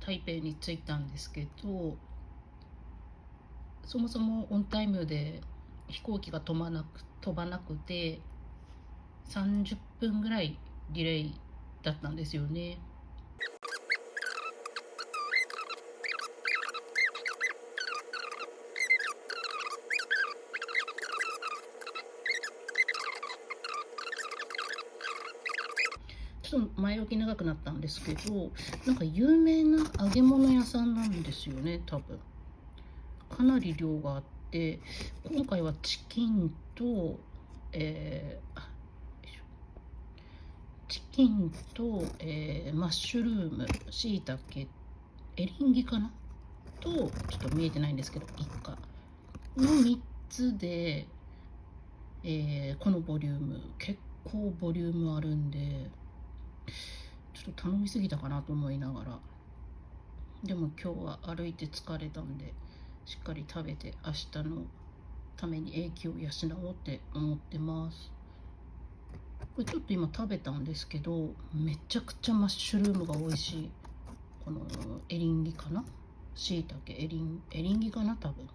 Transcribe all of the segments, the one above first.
台北に着いたんですけど、そもそもオンタイムで飛行機が飛ばなくて30分ぐらいディレイだったんですよね。ちょっと前置き長くなったんですけど、なんか有名な揚げ物屋さんなんですよね、多分。かなり量があって、今回はチキンと、チキンと、マッシュルーム、しいたけ、エリンギかなと、ちょっと見えてないんですけど、イカの3つで、このボリューム、結構ボリュームあるんで、ちょっと頼みすぎたかなと思いながら、でも今日は歩いて疲れたんで、しっかり食べて明日のために英気を養おうって思ってます。これちょっと今食べたんですけど、めちゃくちゃマッシュルームが美味しい。このエリンギかな、しいたけ、エリンギかな多分。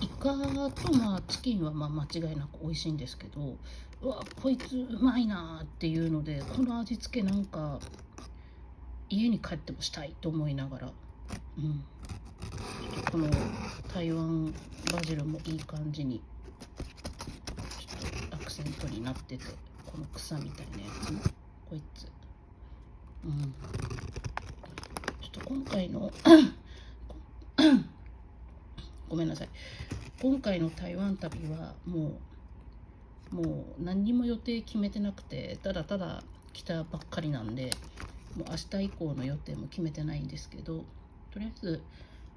イカとチキンは間違いなく美味しいんですけど、うわこいつうまいなっていうので、この味付けなんか家に帰ってもしたいと思いながら、ちょっとこの台湾バジルもいい感じにちょっとアクセントになってて、この草みたいなやつもこいつ、ちょっと今回のごめんなさい、今回の台湾旅はもう何にも予定決めてなくて、ただただ来たばっかりなんで、もう明日以降の予定も決めてないんですけど、とりあえず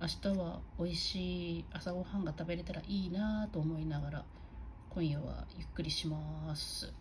明日は美味しい朝ごはんが食べれたらいいなと思いながら、今夜はゆっくりします。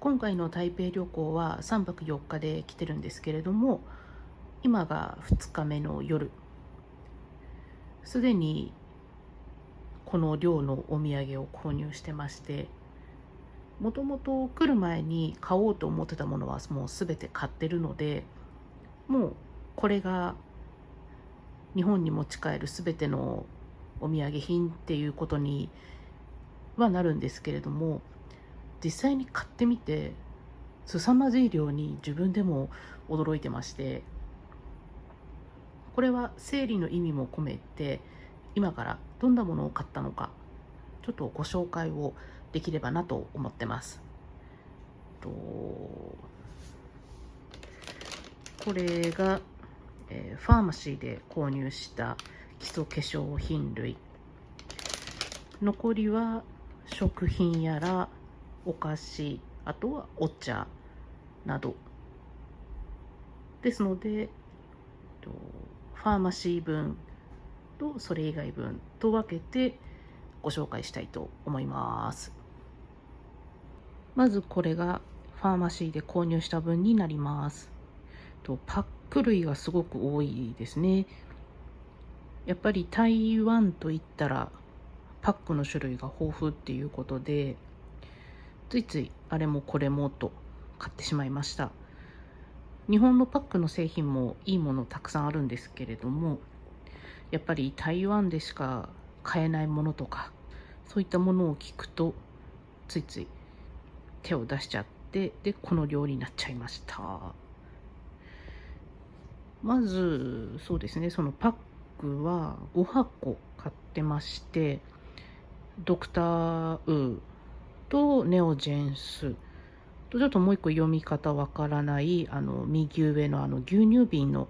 今回の台北旅行は3泊4日で来てるんですけれども、今が2日目の夜、すでにこの量のお土産を購入してまして、もともと来る前に買おうと思ってたものはもう全て買ってるので、もうこれが日本に持ち帰る全てのお土産品っていうことにはなるんですけれども、実際に買ってみて凄まじい量に自分でも驚いてまして、これは整理の意味も込めて、今からどんなものを買ったのかちょっとご紹介をできればなと思ってます。これが、ファーマシーで購入した基礎化粧品類、残りは食品やらお菓子、あとはお茶などですので、ファーマシー分とそれ以外分と分けてご紹介したいと思います。まずこれがファーマシーで購入した分になります。パック類がすごく多いですね。やっぱり台湾といったらパックの種類が豊富っていうことで、ついついあれもこれもと買ってしまいました。日本のパックの製品もいいものたくさんあるんですけれども、やっぱり台湾でしか買えないものとか、そういったものを聞くとついつい手を出しちゃって、でこの量になっちゃいました。まずそうですね、そのパックは5箱買ってまして、ドクターウーとネオジェンスと、ちょっともう一個読み方わからない右上の牛乳瓶の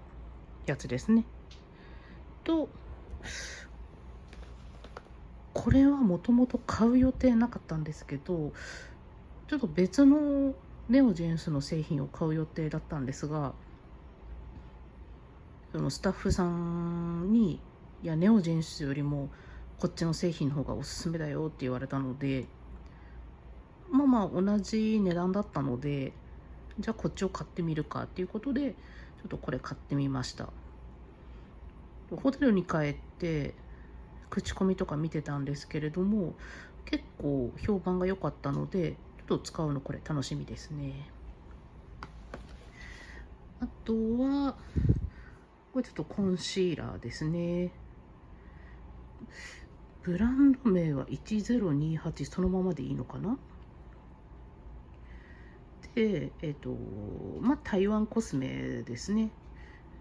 やつですね。と、これはもともと買う予定なかったんですけど、ちょっと別のネオジェンスの製品を買う予定だったんですが、そのスタッフさんに、いやネオジェンスよりもこっちの製品の方がおすすめだよって言われたので、まあ同じ値段だったので、じゃあこっちを買ってみるかっていうことで、ちょっとこれ買ってみました。ホテルに帰って口コミとか見てたんですけれども、結構評判が良かったので、ちょっと使うのこれ楽しみですね。あとはこれちょっとコンシーラーですね。ブランド名は1028、そのままでいいのかな。で、台湾コスメですね。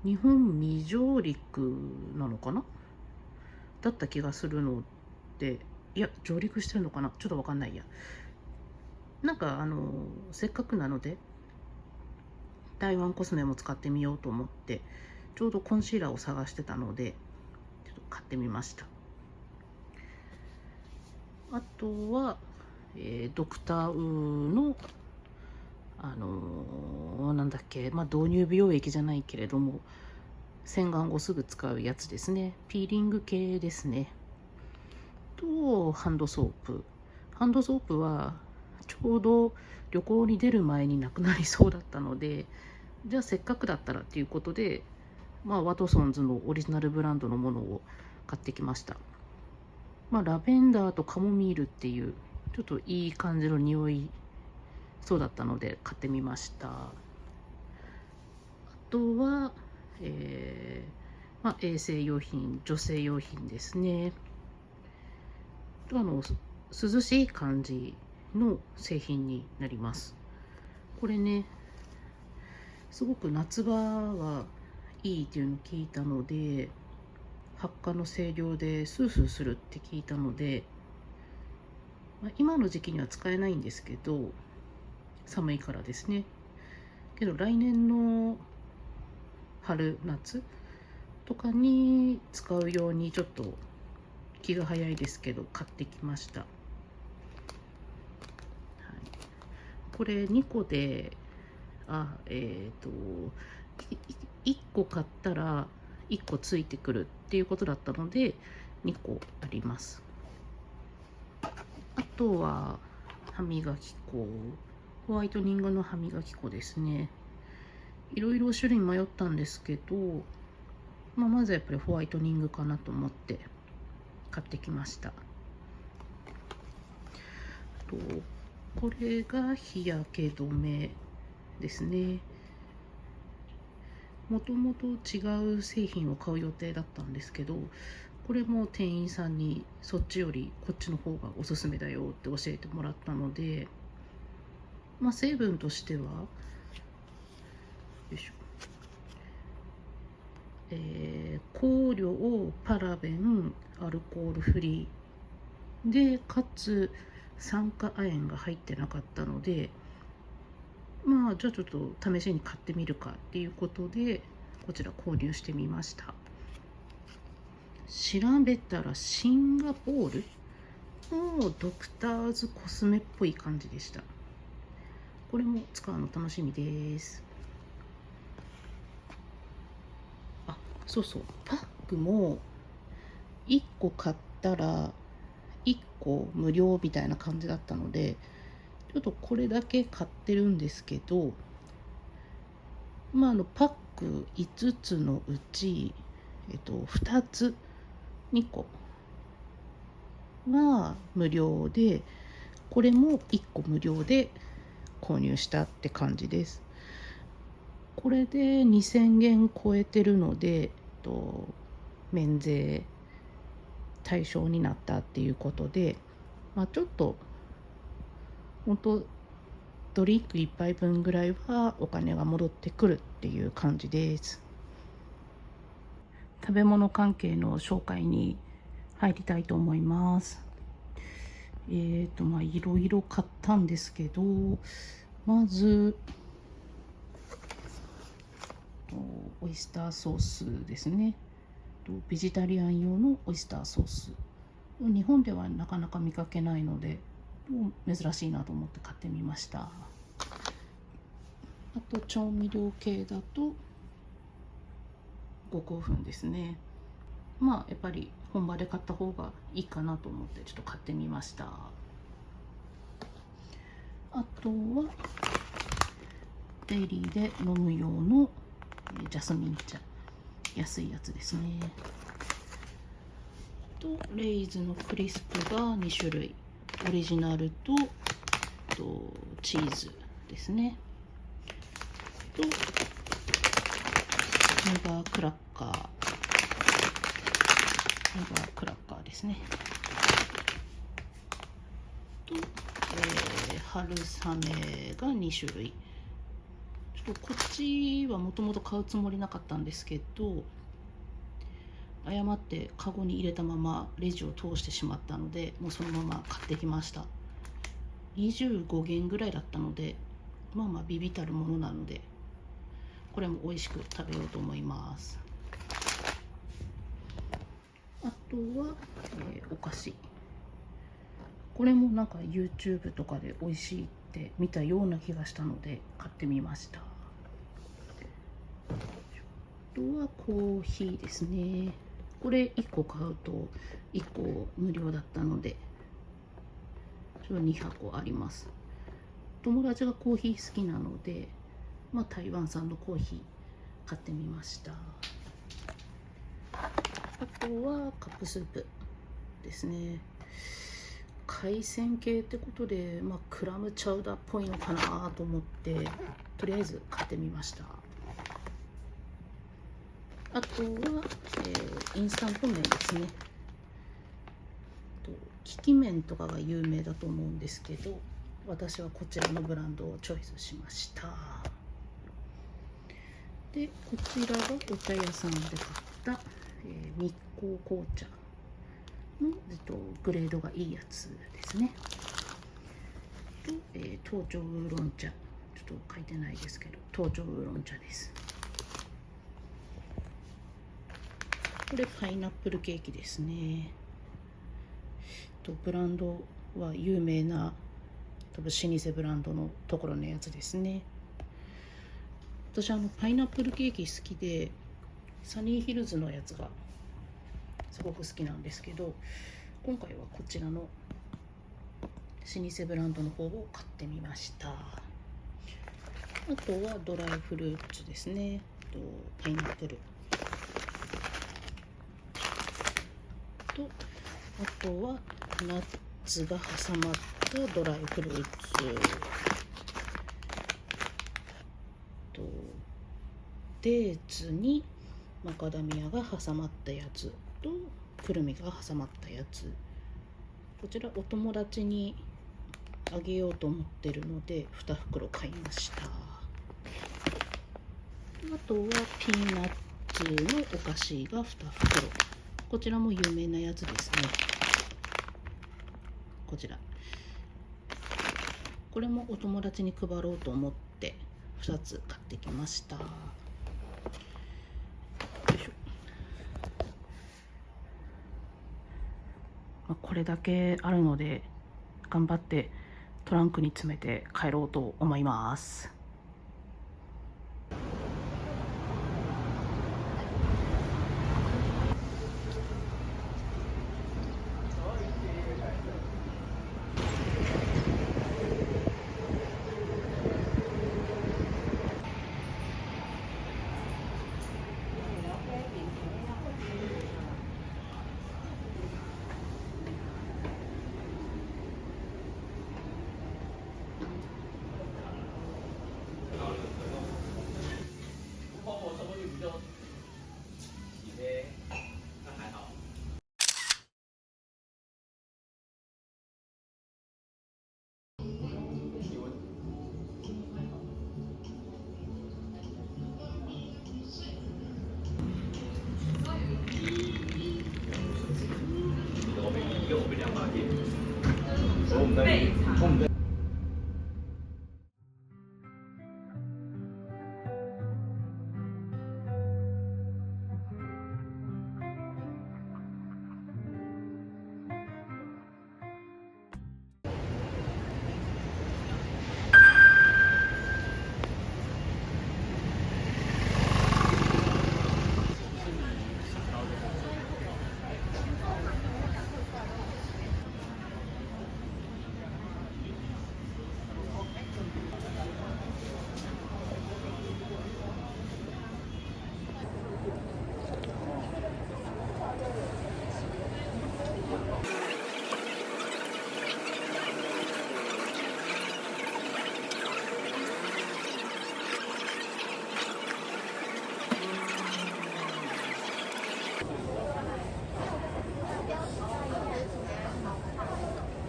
日本未上陸なのかなだった気がするので、いや上陸してるのかな、ちょっとわかんないや。なんかせっかくなので台湾コスメも使ってみようと思って、ちょうどコンシーラーを探してたのでちょっと買ってみました。あとは、ドクターウーのなんだっけ、導入美容液じゃないけれども、洗顔後すぐ使うやつですね。ピーリング系ですね。とハンドソープ。ハンドソープはちょうど旅行に出る前になくなりそうだったので、じゃあせっかくだったらっていうことで、ワトソンズのオリジナルブランドのものを買ってきました。ラベンダーとカモミールっていうちょっといい感じの匂いそうだったので買ってみました。あとは、衛生用品、女性用品ですね。と涼しい感じの製品になります。これね、すごく夏場はいいっていうのを聞いたので、発火の清涼でスースーするって聞いたので、今の時期には使えないんですけど、寒いからですね。けど来年の春夏とかに使うようにちょっと気が早いですけど買ってきました。はい、これ2個で1個買ったら1個ついてくるっていうことだったので2個あります。あとは歯磨き粉ホワイトニングの歯磨き粉ですね。いろいろ種類迷ったんですけど、まずやっぱりホワイトニングかなと思って買ってきました。とこれが日焼け止めですね。もともと違う製品を買う予定だったんですけど、これも店員さんにそっちよりこっちの方がおすすめだよって教えてもらったので、成分としては、よいしょ、香料、パラベン、アルコールフリーで、かつ酸化亜鉛が入ってなかったので、じゃあちょっと試しに買ってみるかっていうことで、こちら購入してみました。調べたらシンガポールのドクターズコスメっぽい感じでした。これも使うの楽しみです。そうそう、パックも1個買ったら1個無料みたいな感じだったので、ちょっとこれだけ買ってるんですけど、パック5つのうち、2つ2個が無料で、これも1個無料で購入したって感じです。これで2000元超えてるので、免税対象になったっていうことで、ちょっと本当ドリンク1杯分ぐらいはお金が戻ってくるっていう感じです。食べ物関係の紹介に入りたいと思います。いろいろ買ったんですけど、まずオイスターソースですね。ベジタリアン用のオイスターソース。日本ではなかなか見かけないので珍しいなと思って買ってみました。あと調味料系だと五香粉ですね。やっぱり本場で買った方がいいかなと思ってちょっと買ってみました。あとはデイリーで飲む用のジャスミン茶、安いやつですね。とレイズのクリスプが2種類、オリジナルとチーズですね。とネバークラッカーですね。と、春雨が2種類。ちょっとこっちはもともと買うつもりなかったんですけど、誤ってカゴに入れたままレジを通してしまったので、もうそのまま買ってきました。25元ぐらいだったので、ビビたるものなので、これも美味しく食べようと思います。あとは、お菓子。これもなんか YouTube とかで美味しいって見たような気がしたので買ってみました。あとはコーヒーですね。これ1個買うと1個無料だったので、ちょっと2箱あります。友達がコーヒー好きなので、台湾産のコーヒー買ってみました。あとはカップスープですね。海鮮系ってことで、クラムチャウダーっぽいのかなと思ってとりあえず買ってみました。あとは、インスタント麺ですね。きき麺とかが有名だと思うんですけど、私はこちらのブランドをチョイスしました。でこちらがお茶屋さんで買った、日光紅茶の、グレードがいいやつですね。と、東京ウーロン茶、ちょっと書いてないですけど東京ウーロン茶です。これパイナップルケーキですね。ブランドは有名な多分老舗ブランドのところのやつですね。私パイナップルケーキ好きで、サニーヒルズのやつがすごく好きなんですけど、今回はこちらの老舗ブランドの方を買ってみました。あとはドライフルーツですね。パイナップルと、あとはナッツが挟まったドライフルーツと、デーツにマカダミアが挟まったやつと、くるみが挟まったやつ。こちらお友達にあげようと思ってるので2袋買いました。あとはピーナッツのお菓子が2袋。こちらも有名なやつですね。こちら。これもお友達に配ろうと思って2つ買ってきました。よいしょ。これだけあるので頑張ってトランクに詰めて帰ろうと思います。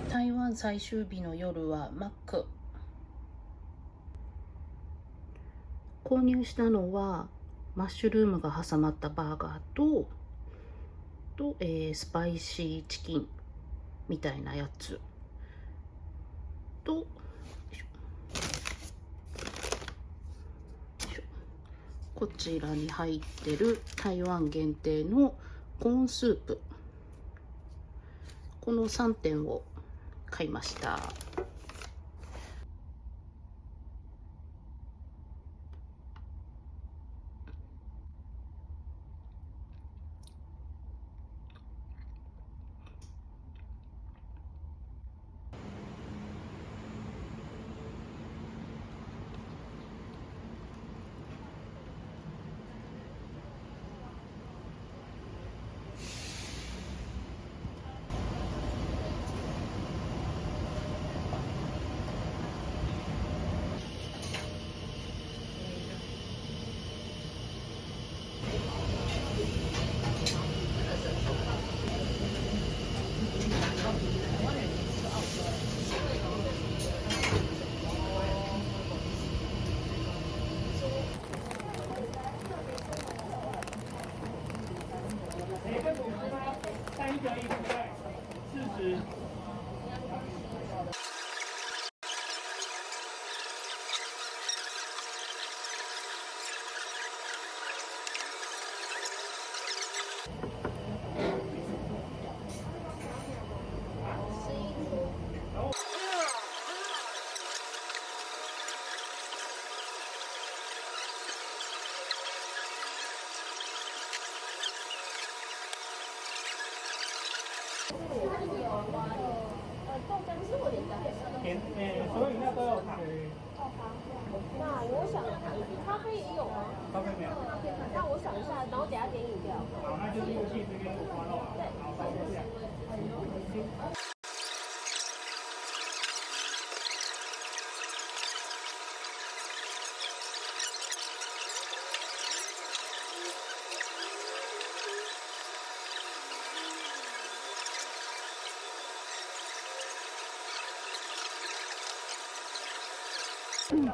台湾最終日の夜はマック。購入したのはマッシュルームが挟まったバーガーとスパイシーチキンみたいなやつと、こちらに入ってる台湾限定のコーンスープ、この3点を買いました。うん